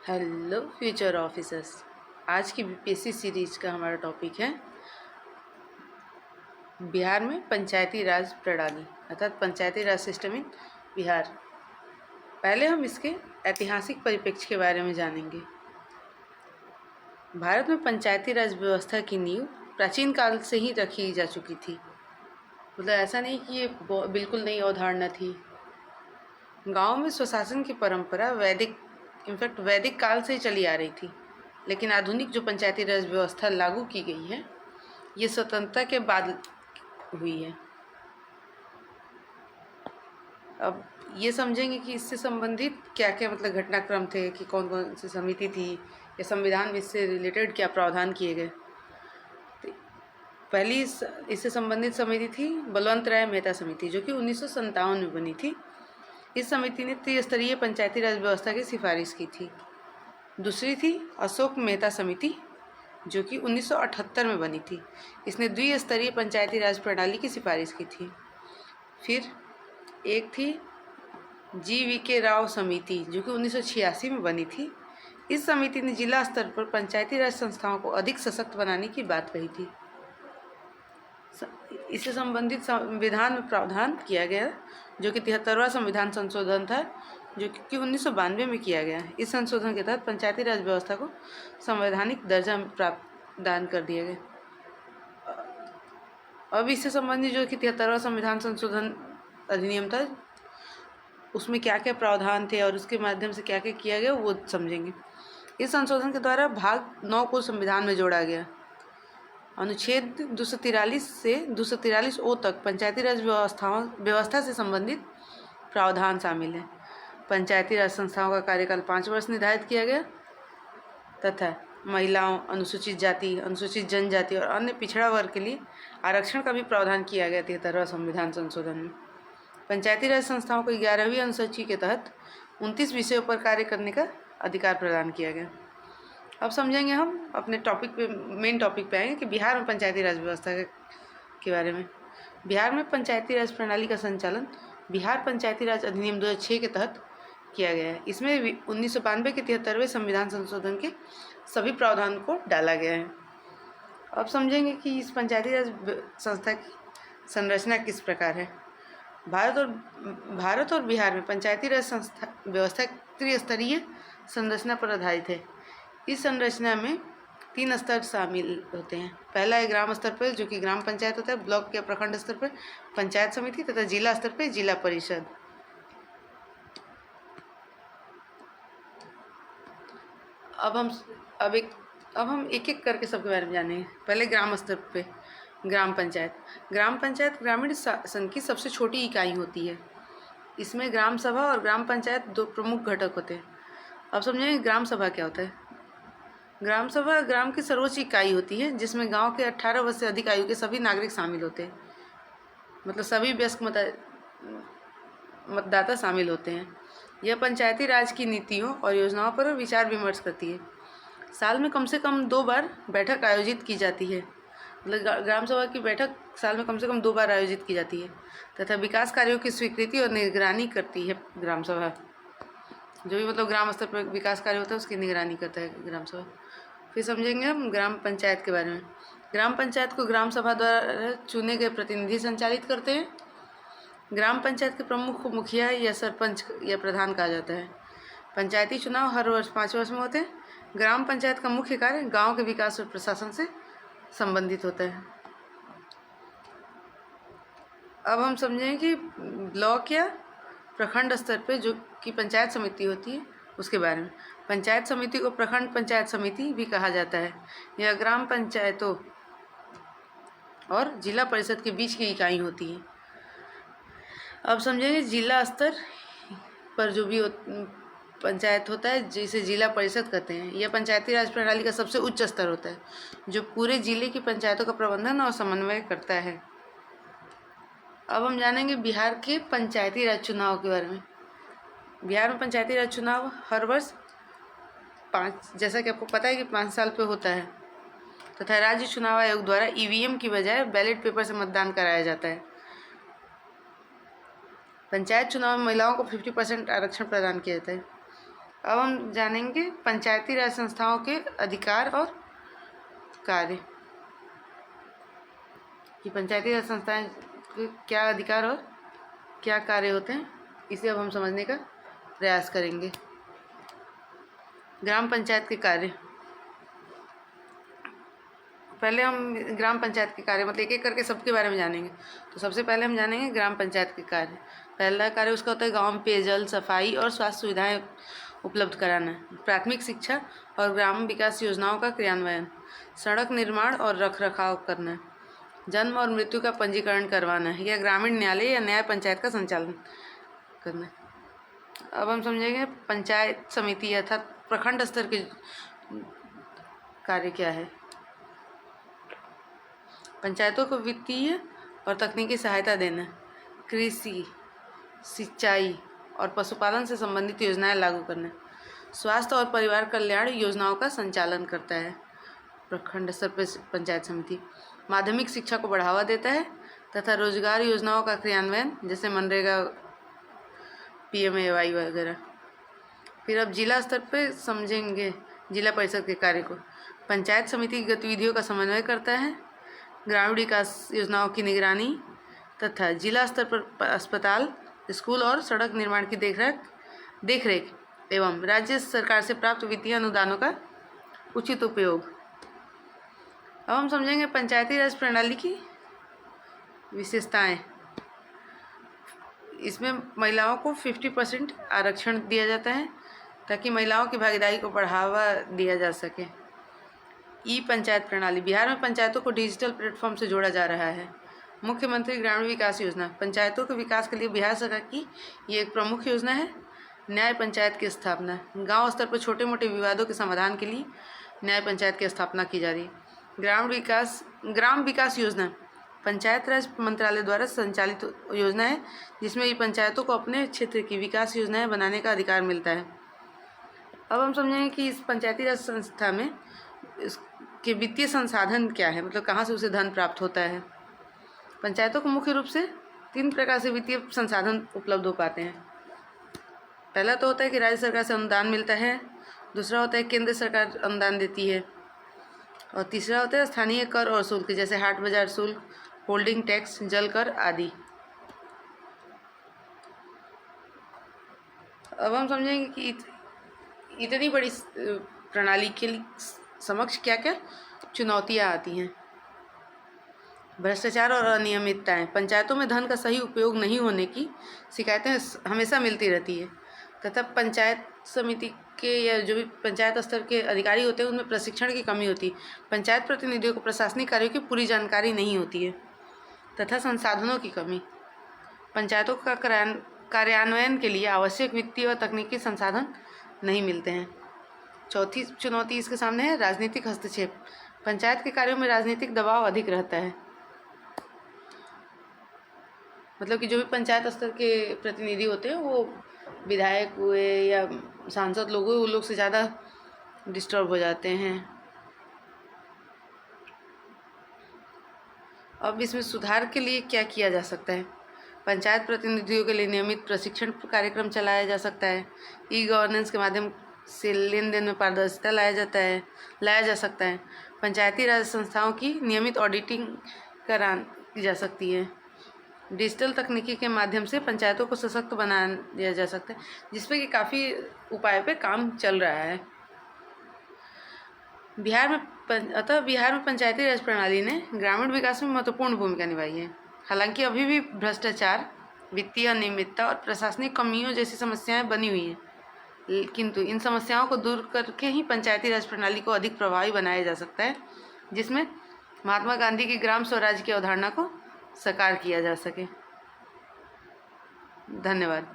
Hello future officers. आज की BPSC series का हमारा टॉपिक है बिहार में पंचायती राज प्रणाली अर्थात पंचायती राज सिस्टम इन बिहार। पहले हम इसके ऐतिहासिक परिप्रेक्ष्य के बारे में जानेंगे। भारत में पंचायती राज व्यवस्था की नींव प्राचीन काल से ही रखी जा चुकी थी। मतलब ऐसा नहीं कि ये बिल्कुल नई अवधारणा थी। गाँव में स्वशासन की परंपरा वैदिक काल से ही चली आ रही थी, लेकिन आधुनिक जो पंचायती राज व्यवस्था लागू की गई है ये स्वतंत्रता के बाद हुई है। अब ये समझेंगे कि इससे संबंधित क्या क्या मतलब घटनाक्रम थे, कि कौन कौन सी समिति थी या संविधान में इससे रिलेटेड क्या प्रावधान किए गए। तो पहली इससे संबंधित समिति थी बलवंत राय मेहता समिति, जो कि 1957 में बनी थी। इस समिति ने त्रिस्तरीय पंचायती राज व्यवस्था की सिफारिश की थी। दूसरी थी अशोक मेहता समिति, जो कि 1978 में बनी थी। इसने द्विस्तरीय पंचायती राज प्रणाली की सिफारिश की थी। फिर एक थी GVK राव समिति, जो कि 1986 में बनी थी। इस समिति ने जिला स्तर पर पंचायती राज संस्थाओं को अधिक सशक्त बनाने की बात कही थी। इससे संबंधित संविधान में प्रावधान किया गया, जो कि 73वां संविधान संशोधन था, जो कि 1992 में किया गया। इस संशोधन के तहत पंचायती राज व्यवस्था को संवैधानिक दर्जा प्रदान कर दिया गया। अब इससे संबंधित जो कि 73वां संविधान संशोधन अधिनियम था, उसमें क्या क्या प्रावधान थे और उसके माध्यम से क्या क्या किया गया वो समझेंगे। इस संशोधन के द्वारा भाग 9 को संविधान में जोड़ा गया। अनुच्छेद 243 से 243 तक पंचायती राज व्यवस्था से संबंधित प्रावधान शामिल है। पंचायती राज संस्थाओं का कार्यकाल 5 वर्ष निर्धारित किया गया तथा महिलाओं, अनुसूचित जाति, अनुसूचित जनजाति और अन्य पिछड़ा वर्ग के लिए आरक्षण का भी प्रावधान किया गया 73वां संविधान संशोधन में। पंचायती राज संस्थाओं को 11वीं अनुसूची के तहत 29 विषयों पर कार्य करने का अधिकार प्रदान किया गया। अब समझेंगे हम अपने मेन टॉपिक पे आएंगे कि बिहार में पंचायती राज व्यवस्था के बारे में। बिहार में पंचायती राज प्रणाली का संचालन बिहार पंचायती राज अधिनियम 2006 के तहत किया गया है। इसमें 1992 के 73वें संविधान संशोधन के सभी प्रावधान को डाला गया है। अब समझेंगे कि इस पंचायती राज संस्था की संरचना किस प्रकार है। भारत और बिहार में पंचायती राज संस्था व्यवस्था त्रिस्तरीय संरचना पर आधारित है। इस संरचना में 3 स्तर शामिल होते हैं। पहला है ग्राम स्तर पर, जो कि ग्राम पंचायत होता है। ब्लॉक या प्रखंड स्तर पर पंचायत समिति तथा जिला स्तर पर जिला परिषद। अब हम एक एक करके सबके बारे में जानेंगे। पहले ग्राम स्तर पे ग्राम पंचायत ग्रामीण शासन की सबसे छोटी इकाई होती है। इसमें ग्राम सभा और ग्राम पंचायत 2 प्रमुख घटक होते हैं। अब समझेंगे ग्राम सभा क्या होता है। ग्राम सभा ग्राम की सर्वोच्च इकाई होती है, जिसमें गांव के 18 वर्ष से अधिक आयु के सभी नागरिक शामिल होते हैं। मतलब सभी वयस्क मतदाता शामिल होते हैं। यह पंचायती राज की नीतियों और योजनाओं पर विचार विमर्श करती है। साल में कम से कम 2 बार बैठक आयोजित की जाती है। मतलब ग्राम सभा की बैठक साल में कम से कम 2 बार आयोजित की जाती है तथा विकास कार्यों की स्वीकृति और निगरानी करती है ग्राम सभा। जो भी मतलब ग्राम स्तर पर विकास कार्य होता है उसकी निगरानी करता है ग्राम सभा। फिर समझेंगे हम ग्राम पंचायत के बारे में। ग्राम पंचायत को ग्राम सभा द्वारा चुने गए प्रतिनिधि संचालित करते हैं। ग्राम पंचायत के प्रमुख मुखिया या सरपंच या प्रधान कहा जाता है। पंचायती चुनाव हर वर्ष 5 वर्ष में होते हैं। ग्राम पंचायत का मुख्य कार्य गांव के विकास और प्रशासन से संबंधित होता है। अब हम समझेंगे कि ब्लॉक या प्रखंड स्तर पे जो कि पंचायत समिति होती है उसके बारे में। पंचायत समिति को प्रखंड पंचायत समिति भी कहा जाता है। यह ग्राम पंचायतों और जिला परिषद के बीच की इकाई होती है। अब समझेंगे जिला स्तर पर जो भी पंचायत होता है, जिसे जिला परिषद कहते हैं, यह पंचायती राज प्रणाली का सबसे उच्च स्तर होता है, जो पूरे जिले की पंचायतों का प्रबंधन और समन्वय करता है। अब हम जानेंगे बिहार के पंचायती राज चुनाव के बारे में। बिहार में पंचायती राज चुनाव हर वर्ष जैसा कि आपको पता है कि 5 साल पे होता है तथा राज्य चुनाव आयोग द्वारा EVM की बजाय बैलेट पेपर से मतदान कराया जाता है। पंचायत चुनाव में महिलाओं को 50% आरक्षण प्रदान किया जाता है। अब हम जानेंगे पंचायती राज संस्थाओं के अधिकार और कार्य, कि पंचायती राज संस्थाएं के क्या अधिकार और क्या कार्य होते हैं, इसे अब हम समझने का प्रयास करेंगे। ग्राम पंचायत के कार्य। पहले हम ग्राम पंचायत के कार्य मतलब एक एक करके सबके बारे में जानेंगे। तो सबसे पहले हम जानेंगे ग्राम पंचायत के कार्य। पहला कार्य उसका होता है गांव में पेयजल, सफाई और स्वास्थ्य सुविधाएं उपलब्ध कराना, प्राथमिक शिक्षा और ग्राम विकास योजनाओं का क्रियान्वयन, सड़क निर्माण और रखरखाव करना, जन्म और मृत्यु का पंजीकरण करवाना या ग्रामीण न्यायालय या न्याय पंचायत का संचालन करना। अब हम समझेंगे पंचायत समिति अर्थात प्रखंड स्तर के कार्य क्या है। पंचायतों को वित्तीय और तकनीकी सहायता देना, कृषि, सिंचाई और पशुपालन से संबंधित योजनाएं लागू करना, स्वास्थ्य और परिवार कल्याण योजनाओं का संचालन करता है। प्रखंड स्तर पर पंचायत समिति माध्यमिक शिक्षा को बढ़ावा देता है तथा रोजगार योजनाओं का क्रियान्वयन जैसे मनरेगा, PMAY वगैरह। फिर अब जिला स्तर पर समझेंगे जिला परिषद के कार्य को। पंचायत समिति की गतिविधियों का समन्वय करता है, ग्रामीण विकास योजनाओं की निगरानी तथा जिला स्तर पर अस्पताल, स्कूल और सड़क निर्माण की देखरेख एवं राज्य सरकार से प्राप्त वित्तीय अनुदानों का उचित उपयोग। अब हम समझेंगे पंचायती राज प्रणाली की विशेषताएं। इसमें महिलाओं को 50% आरक्षण दिया जाता है ताकि महिलाओं की भागीदारी को बढ़ावा दिया जा सके। ई पंचायत प्रणाली। बिहार में पंचायतों को डिजिटल प्लेटफॉर्म से जोड़ा जा रहा है। मुख्यमंत्री ग्रामीण विकास योजना पंचायतों के विकास के लिए बिहार सरकार की ये एक प्रमुख योजना है। न्याय पंचायत की स्थापना। गांव स्तर पर छोटे मोटे विवादों के समाधान के लिए न्याय पंचायत की स्थापना की जा रही है। ग्राम विकास योजना पंचायत राज मंत्रालय द्वारा संचालित योजना है जिसमें ये पंचायतों को अपने क्षेत्र की विकास योजनाएं बनाने का अधिकार मिलता है। अब हम समझेंगे कि इस पंचायती राज संस्था में इसके वित्तीय संसाधन क्या है, मतलब कहाँ से उसे धन प्राप्त होता है। पंचायतों को मुख्य रूप से 3 प्रकार से वित्तीय संसाधन उपलब्ध हो पाते हैं। पहला तो होता है कि राज्य सरकार से अनुदान मिलता है, दूसरा होता है केंद्र सरकार अनुदान देती है, और तीसरा होता है स्थानीय कर और शुल्क जैसे हाट बाजार शुल्क, होल्डिंग टैक्स, जल कर आदि। अब हम समझेंगे कि इतनी बड़ी प्रणाली के समक्ष क्या क्या चुनौतियाँ आती हैं। भ्रष्टाचार और अनियमितताएं। पंचायतों में धन का सही उपयोग नहीं होने की शिकायतें हमेशा मिलती रहती है तथा पंचायत समिति के या जो भी पंचायत स्तर के अधिकारी होते हैं उनमें प्रशिक्षण की कमी होती है। पंचायत प्रतिनिधियों को प्रशासनिक कार्यों की पूरी जानकारी नहीं होती है तथा संसाधनों की कमी। पंचायतों का कार्यान्वयन के लिए आवश्यक वित्तीय और तकनीकी संसाधन नहीं मिलते हैं। चौथी चुनौती इसके सामने है राजनीतिक हस्तक्षेप। पंचायत के कार्यों में राजनीतिक दबाव अधिक रहता है, मतलब कि जो भी पंचायत स्तर के प्रतिनिधि होते हैं वो विधायक हुए या सांसद लोग हुए, वो लोग से ज़्यादा डिस्टर्ब हो जाते हैं। अब इसमें सुधार के लिए क्या किया जा सकता है। पंचायत प्रतिनिधियों के लिए नियमित प्रशिक्षण कार्यक्रम चलाया जा सकता है। ई-गवर्नेंस के माध्यम से लेन देन में पारदर्शिता लाया जा सकता है। पंचायती राज संस्थाओं की नियमित ऑडिटिंग की जा सकती है। डिजिटल तकनीकी के माध्यम से पंचायतों को सशक्त बना दिया जा सकता है, जिसपे कि काफ़ी उपायों पे काम चल रहा है। बिहार में पंचायती राज प्रणाली ने ग्रामीण विकास में महत्वपूर्ण भूमिका निभाई है। हालांकि अभी भी भ्रष्टाचार, वित्तीय अनियमितता और प्रशासनिक कमियों जैसी समस्याएं बनी हुई हैं, किंतु इन समस्याओं को दूर करके ही पंचायती राज प्रणाली को अधिक प्रभावी बनाया जा सकता है, जिसमें महात्मा गांधी की ग्राम स्वराज की अवधारणा को साकार किया जा सके। धन्यवाद।